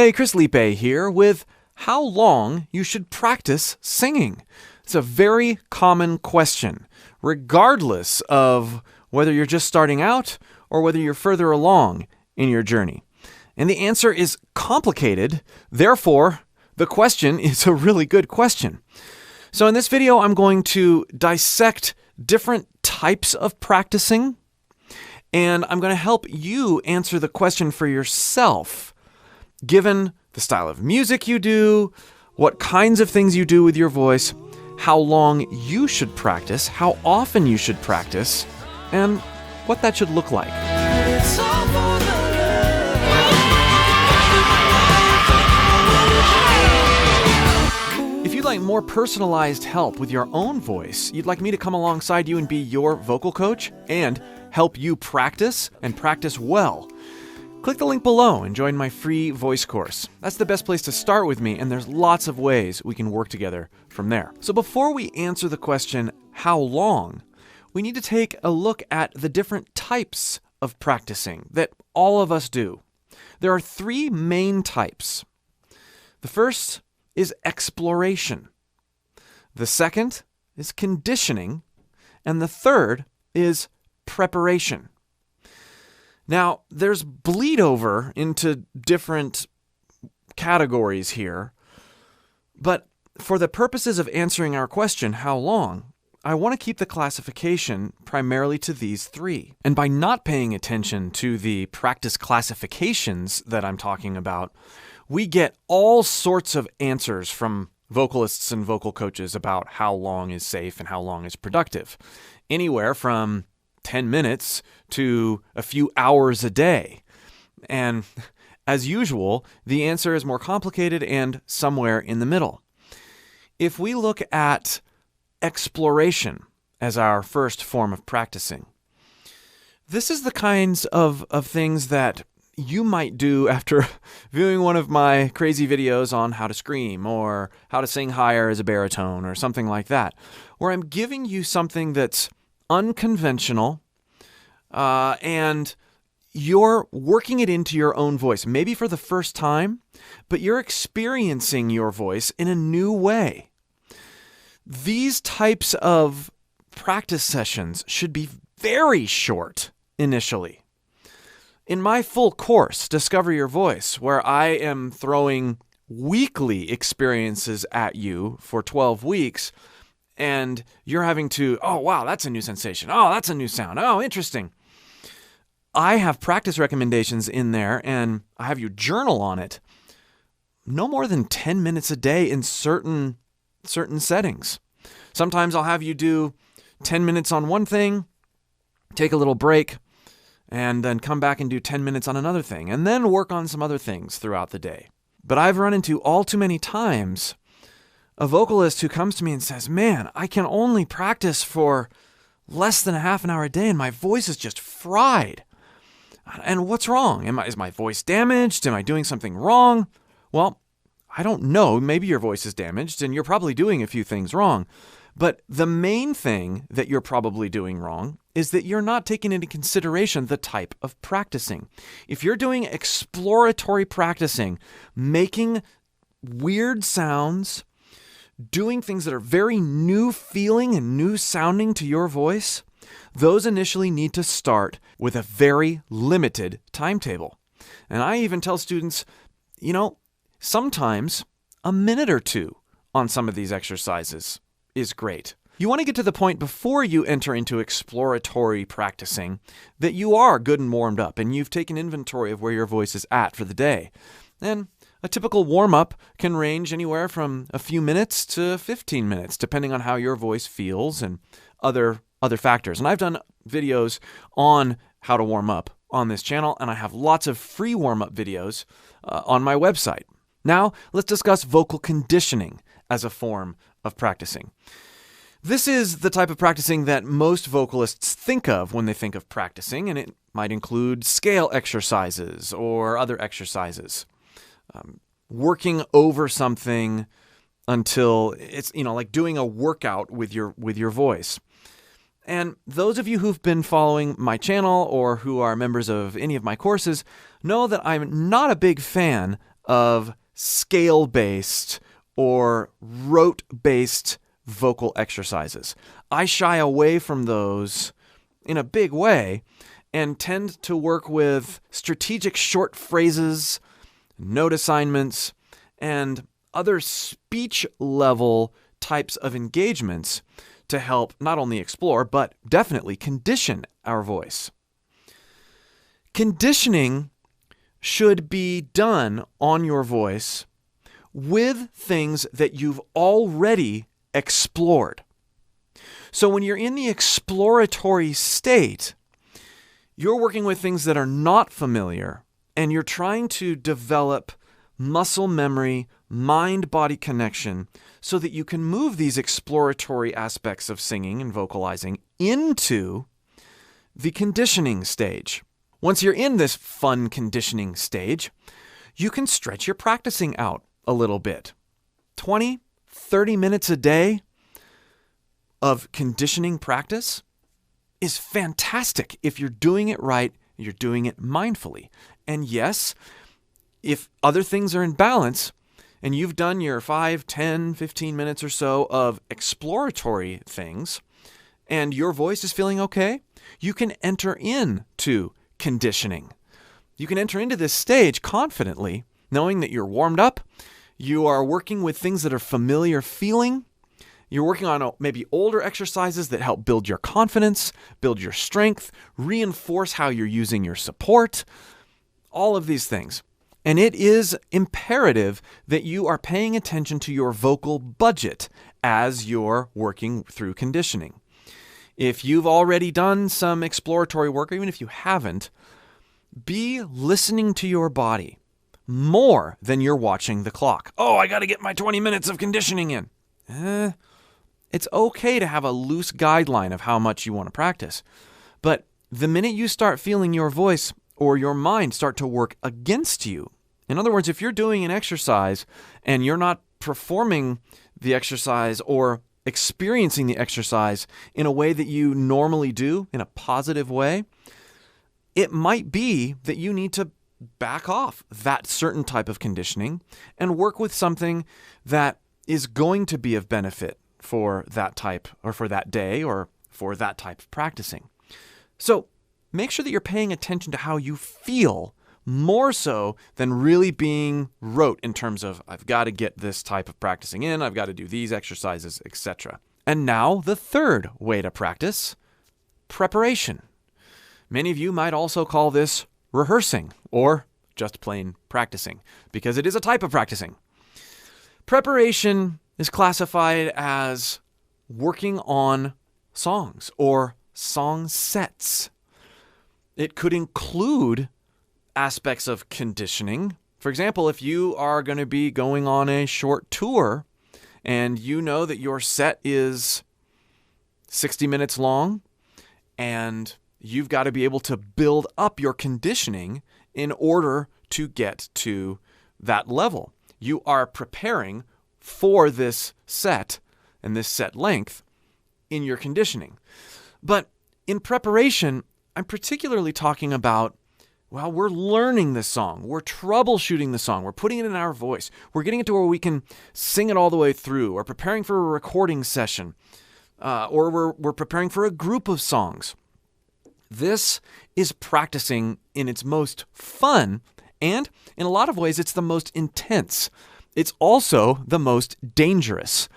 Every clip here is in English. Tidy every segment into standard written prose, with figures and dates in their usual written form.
Hey, Chris Liepe here with how long you should practice singing. It's a very common question, regardless of whether you're just starting out or whether you're further along in your journey. And the answer is complicated, therefore, the question is a really good question. So in this video, I'm going to dissect different types of practicing, and I'm going to help you answer the question for yourself. Given the style of music you do, what kinds of things you do with your voice, how long you should practice, how often you should practice, and what that should look like. If you'd like more personalized help with your own voice, you'd like me to come alongside you and be your vocal coach and help you practice and practice well, click the link below and join my free voice course. That's the best place to start with me, and there's lots of ways we can work together from there. So before we answer the question, how long, we need to take a look at the different types of practicing that all of us do. There are three main types. The first is exploration. The second is conditioning. And the third is preparation. Now, there's bleed over into different categories here, but for the purposes of answering our question, how long, I want to keep the classification primarily to these three. And by not paying attention to the practice classifications that I'm talking about, we get all sorts of answers from vocalists and vocal coaches about how long is safe and how long is productive. Anywhere from 10 minutes to a few hours a day. And as usual, the answer is more complicated and somewhere in the middle. If we look at exploration as our first form of practicing, this is the kinds of things that you might do after viewing one of my crazy videos on how to scream or how to sing higher as a baritone or something like that, where I'm giving you something that's unconventional, and you're working it into your own voice, maybe for the first time, but you're experiencing your voice in a new way. These types of practice sessions should be very short initially. In my full course, Discover Your Voice, where I am throwing weekly experiences at you for 12 weeks, and you're having to, oh, wow, that's a new sensation. Oh, that's a new sound. Oh, interesting. I have practice recommendations in there, and I have you journal on it. No more than 10 minutes a day in certain settings. Sometimes I'll have you do 10 minutes on one thing, take a little break, and then come back and do 10 minutes on another thing, and then work on some other things throughout the day. But I've run into all too many times a vocalist who comes to me and says, man, I can only practice for less than a half an hour a day and my voice is just fried. And what's wrong? Is my voice damaged? Am I doing something wrong? Well, I don't know. Maybe your voice is damaged and you're probably doing a few things wrong. But the main thing that you're probably doing wrong is that you're not taking into consideration the type of practicing. If you're doing exploratory practicing, making weird sounds, doing things that are very new feeling and new sounding to your voice, those initially need to start with a very limited timetable. And I even tell students, sometimes a minute or two on some of these exercises is great. You want to get to the point before you enter into exploratory practicing that you are good and warmed up and you've taken inventory of where your voice is at for the day. And a typical warm-up can range anywhere from a few minutes to 15 minutes, depending on how your voice feels and other factors. And I've done videos on how to warm up on this channel, and I have lots of free warm-up videos on my website. Now, let's discuss vocal conditioning as a form of practicing. This is the type of practicing that most vocalists think of when they think of practicing, and it might include scale exercises or other exercises. Working over something until it's, like doing a workout with your voice. And those of you who've been following my channel or who are members of any of my courses know that I'm not a big fan of scale-based or rote-based vocal exercises. I shy away from those in a big way and tend to work with strategic short phrases, note assignments, and other speech-level types of engagements to help not only explore, but definitely condition our voice. Conditioning should be done on your voice with things that you've already explored. So when you're in the exploratory state, you're working with things that are not familiar, and you're trying to develop muscle memory, mind-body connection, so that you can move these exploratory aspects of singing and vocalizing into the conditioning stage. Once you're in this fun conditioning stage, you can stretch your practicing out a little bit. 20, 30 minutes a day of conditioning practice is fantastic if you're doing it right, you're doing it mindfully. And yes, if other things are in balance and you've done your 5, 10, 15 minutes or so of exploratory things and your voice is feeling okay, you can enter into conditioning. You can enter into this stage confidently, knowing that you're warmed up, you are working with things that are familiar feeling, you're working on maybe older exercises that help build your confidence, build your strength, reinforce how you're using your support, all of these things. And it is imperative that you are paying attention to your vocal budget as you're working through conditioning. If you've already done some exploratory work, or even if you haven't, be listening to your body more than you're watching the clock. Oh, I got to get my 20 minutes of conditioning in. It's okay to have a loose guideline of how much you want to practice. But the minute you start feeling your voice or your mind start to work against you, in other words, if you're doing an exercise and you're not performing the exercise or experiencing the exercise in a way that you normally do, in a positive way, it might be that you need to back off that certain type of conditioning and work with something that is going to be of benefit for that type or for that day or for that type of practicing. So make sure that you're paying attention to how you feel more so than really being rote in terms of, I've got to get this type of practicing in, I've got to do these exercises, etc. And now the third way to practice, preparation. Many of you might also call this rehearsing or just plain practicing, because it is a type of practicing. Preparation is classified as working on songs or song sets. It could include aspects of conditioning. For example, if you are going to be going on a short tour and you know that your set is 60 minutes long and you've got to be able to build up your conditioning in order to get to that level. You are preparing for this set and this set length in your conditioning. But in preparation, I'm particularly talking about, well, we're learning this song. We're troubleshooting the song. We're putting it in our voice. We're getting it to where we can sing it all the way through. We're preparing for a recording session. Or we're preparing for a group of songs. This is practicing in its most fun, and in a lot of ways, it's the most intense. It's also the most dangerous,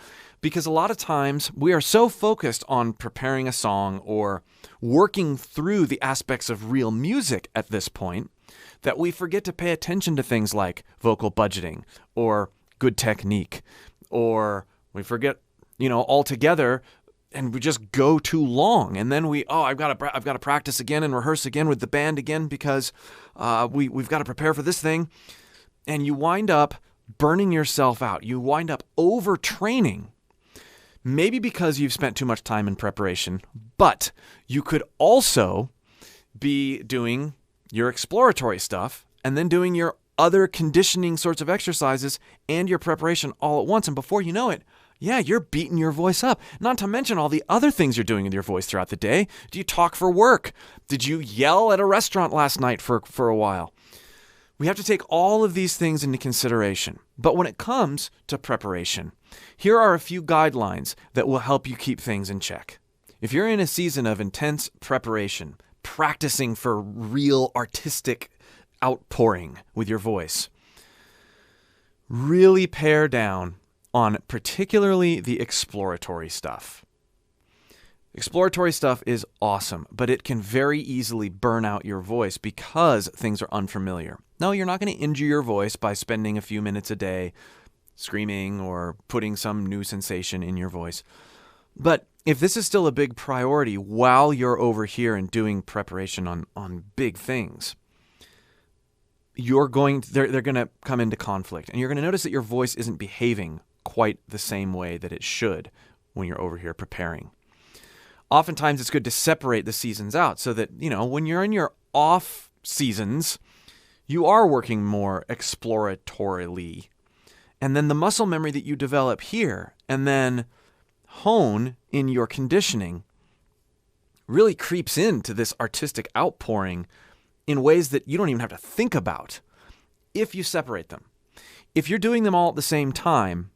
because a lot of times we are so focused on preparing a song or working through the aspects of real music at this point that we forget to pay attention to things like vocal budgeting or good technique, or we forget, altogether, and we just go too long, and then I've got to practice again and rehearse again with the band again because we've got to prepare for this thing, and you wind up burning yourself out. You wind up overtraining, maybe because you've spent too much time in preparation, but you could also be doing your exploratory stuff and then doing your other conditioning sorts of exercises and your preparation all at once, and before you know it, you're beating your voice up. Not to mention all the other things you're doing with your voice throughout the day. Do you talk for work? Did you yell at a restaurant last night for a while? We have to take all of these things into consideration. But when it comes to preparation, here are a few guidelines that will help you keep things in check. If you're in a season of intense preparation, practicing for real artistic outpouring with your voice, really pare down on particularly the exploratory stuff. Exploratory stuff is awesome, but it can very easily burn out your voice because things are unfamiliar. No, you're not going to injure your voice by spending a few minutes a day screaming or putting some new sensation in your voice. But if this is still a big priority while you're over here and doing preparation on big things, they're going to come into conflict. And you're going to notice that your voice isn't behaving quite the same way that it should when you're over here preparing. Oftentimes, it's good to separate the seasons out so that, when you're in your off seasons, you are working more exploratorily. And then the muscle memory that you develop here and then hone in your conditioning really creeps into this artistic outpouring in ways that you don't even have to think about if you separate them. If you're doing them all at the same time,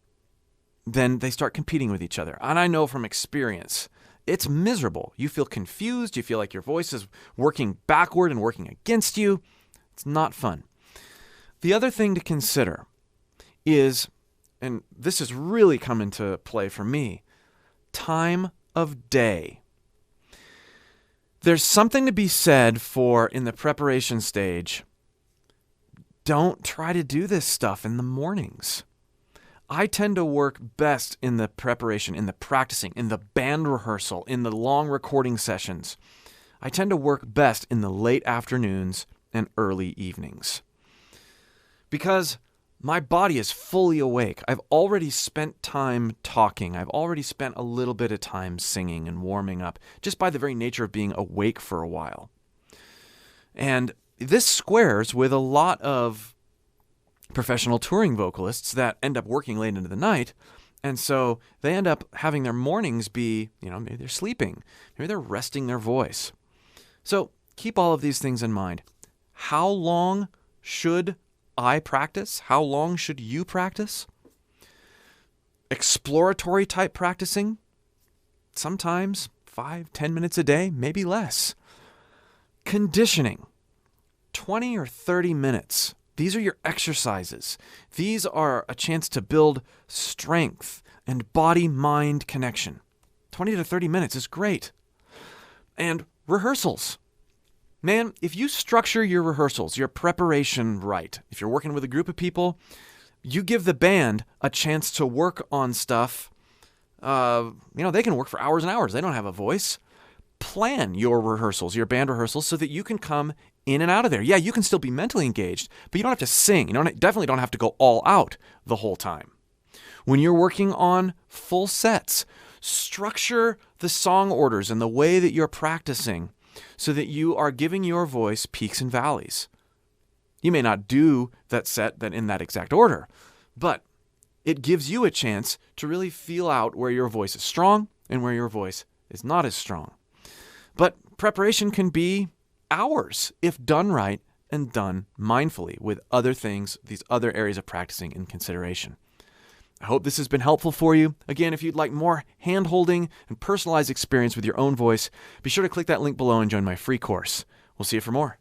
then they start competing with each other. And I know from experience, it's miserable. You feel confused. You feel like your voice is working backward and working against you. It's not fun. The other thing to consider is, and this has really come into play for me, time of day. There's something to be said for, in the preparation stage, don't try to do this stuff in the mornings. I tend to work best in the preparation, in the practicing, in the band rehearsal, in the long recording sessions. I tend to work best in the late afternoons and early evenings. Because my body is fully awake. I've already spent time talking. I've already spent a little bit of time singing and warming up, just by the very nature of being awake for a while. And this squares with a lot of professional touring vocalists that end up working late into the night. And so they end up having their mornings be, maybe they're sleeping. Maybe they're resting their voice. So keep all of these things in mind. How long should I practice? How long should you practice? Exploratory type practicing? Sometimes 5-10 minutes a day, maybe less. Conditioning, 20 or 30 minutes. These are your exercises. These are a chance to build strength and body-mind connection. 20 to 30 minutes is great. And rehearsals. Man, if you structure your rehearsals, your preparation right, if you're working with a group of people, you give the band a chance to work on stuff. They can work for hours and hours. They don't have a voice. Plan your rehearsals, your band rehearsals, so that you can come in and out of there. Yeah, you can still be mentally engaged, but you don't have to sing. You definitely don't have to go all out the whole time. When you're working on full sets, structure the song orders and the way that you're practicing so that you are giving your voice peaks and valleys. You may not do that set in that exact order, but it gives you a chance to really feel out where your voice is strong and where your voice is not as strong. But preparation can be hours if done right and done mindfully with other things, these other areas of practicing in consideration. I hope this has been helpful for you. Again, if you'd like more hand-holding and personalized experience with your own voice, be sure to click that link below and join my free course. We'll see you for more.